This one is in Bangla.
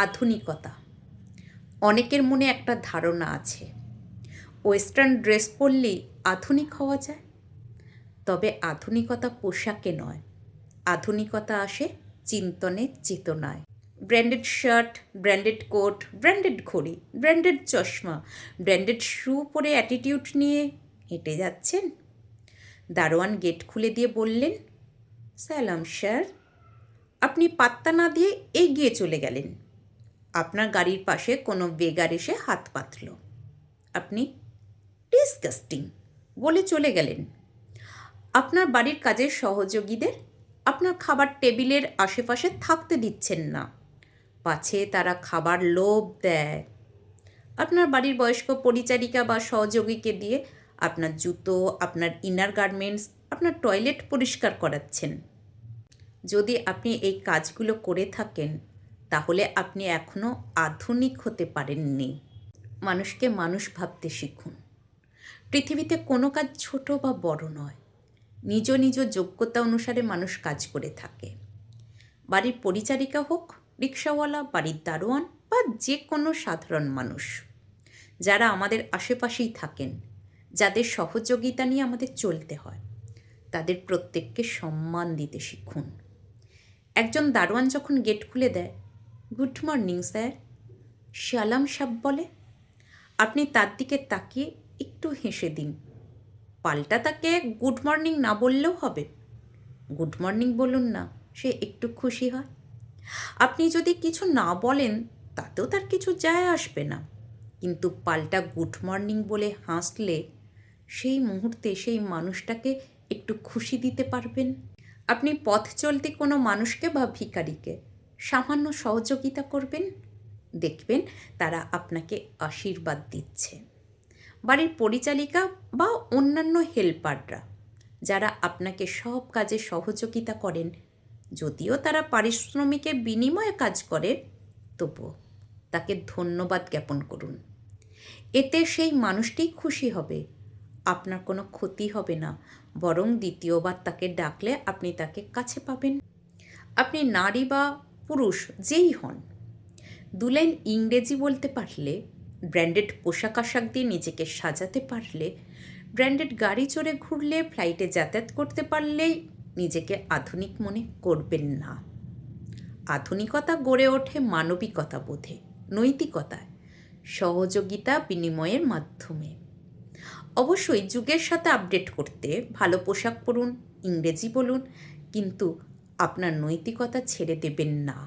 আধুনিকতা। অনেকের মনে একটা ধারণা আছে, ওয়েস্টার্ন ড্রেস পরলেই আধুনিক হওয়া যায়। তবে আধুনিকতা পোশাকে নয়, আধুনিকতা আসে চিন্তনে, চেতনায়। Branded shirt, branded coat, branded ঘড়ি, ব্র্যান্ডেড চশমা, ব্র্যান্ডেড শু পরে অ্যাটিটিউড নিয়ে হেঁটে যাচ্ছেন। দারোয়ান গেট খুলে দিয়ে বললেন, সালাম স্যার। আপনি পাত্তা না দিয়ে এগিয়ে চলে গেলেন। আপনার গাড়ির পাশে কোনো বেগার এসে হাত পাতল। আপনি ডিসগাস্টিং বলে চলে গেলেন। আপনার বাড়ির কাজের সহযোগীদের আপনার খাবার টেবিলের আশেপাশে থাকতে দিচ্ছেন না, পাছে তারা খাবার লোভ দেয়। আপনার বাড়ির বয়স্ক পরিচারিকা বা সহযোগীকে দিয়ে আপনার জুতো, আপনার ইনার গার্মেন্টস, আপনার টয়লেট পরিষ্কার করাচ্ছেন। যদি আপনি এই কাজগুলো করে থাকেন, তাহলে আপনি এখনও আধুনিক হতে পারেননি। মানুষকে মানুষ ভাবতে শিখুন। পৃথিবীতে কোনো কাজ ছোট বা বড় নয়, নিজ নিজ যোগ্যতা অনুসারে মানুষ কাজ করে থাকে। বাড়ির পরিচারিকা হোক, রিক্সাওয়ালা, বাড়ির দারোয়ান বা যে কোনো সাধারণ মানুষ, যারা আমাদের আশেপাশেই থাকেন, যাদের সহযোগিতা নিয়ে আমাদের চলতে হয়, তাদের প্রত্যেককে সম্মান দিতে শিখুন। একজন দারোয়ান যখন গেট খুলে দেয়, গুড মর্নিং স্যার, সালাম সাব বলে, আপনি তার দিকে তাকিয়ে একটু হেসে দিন। পাল্টা তাকে গুড মর্নিং না বললেও হবে, গুড মর্নিং বলুন না, সে একটু খুশি হয়। আপনি যদি কিছু না বলেন, তাতেও তার কিছু যায় আসবে না, কিন্তু পাল্টা গুড মর্নিং বলে হাসলে সেই মুহূর্তে সেই মানুষটাকে একটু খুশি দিতে পারবেন। আপনি পথ চলতি কোনো মানুষকে বা ভিখারিকে সামান্য সহযোগিতা করবেন, দেখবেন তারা আপনাকে আশীর্বাদ দিচ্ছে। বাড়ির পরিচালিকা বা অন্যান্য হেল্পাররা যারা আপনাকে সব কাজে সহযোগিতা করেন, যদিও তারা পারিশ্রমিকের বিনিময়ে কাজ করে, তবুও তাকে ধন্যবাদ জ্ঞাপন করুন। এতে সেই মানুষটিই খুশি হবে, আপনার কোনো ক্ষতি হবে না, বরং দ্বিতীয়বার তাকে ডাকলে আপনি তাকে কাছে পাবেন। আপনি নারী বা পুরুষ যেই হন, দুলাইন ইংরেজি বলতে পারলে, ব্র্যান্ডেড পোশাক আশাক দিয়ে নিজেকে সাজাতে পারলে, ব্র্যান্ডেড গাড়ি চড়ে ঘুরলে, ফ্লাইটে যাতায়াত করতে পারলেই নিজেকে আধুনিক মনে করবেন না। আধুনিকতা গড়ে ওঠে মানবিকতা বোধে, নৈতিকতায়, সহযোগিতা বিনিময়ের মাধ্যমে। অবশ্যই যুগের সাথে আপডেট করতে ভালো পোশাক পরুন, ইংরেজি বলুন, কিন্তু আপনার নৈতিকতা ছেড়ে দেবেন না।